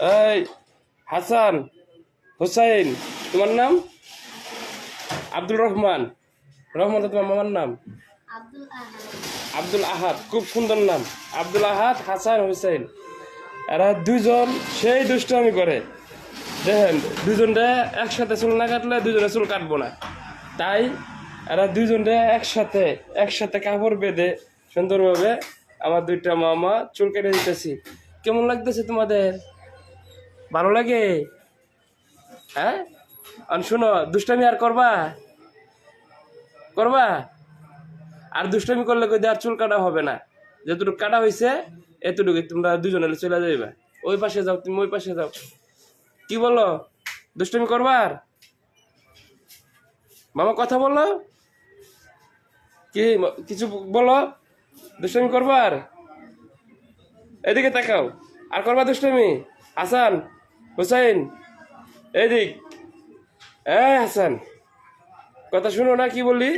এই হাসান হুসাইন, তোমার নাম? আব্দুল রহমান। রহমান তো তোমার মামার নাম? আব্দুল আহাদ। আব্দুল আহাদ, খুব সুন্দর নাম। আব্দুল আহাদ, হাসান, হুসাইন। এরা দুইজন সেই দুষ্টামি করে। দেখেন, দুজনটা একসাথে চুল না কাটলে দুজনে চুল কাটবো না। তাই এরা দুইজনটা একসাথে একসাথে কাপড় বেঁধে সুন্দরভাবে আমার দুইটা মামা চুল কেটে দিতেছি। কেমন লাগতেছে তোমাদের? ভালো লাগে? হ্যাঁ, আর শোনো, দুষ্টামি আর করবা? করবা? আর দুষ্টামি করলে কই আর চুল কাটা হবে না। যতটুকু কাটা হয়েছে এতটুকু তোমরা দুজনে চলে যাইবা। ওই পাশে যাও, তুমি ওই পাশে যাও। কি বলো? দুষ্টামি করবার? মামা কথা বলো। কি কিছু বলো? দুষ্টামি করবার? এদিকে তাকাও। আর করবা দুষ্টামি? হাসান হুসাইন, এদিক। হাসান, কথা শুনো না কি বললি?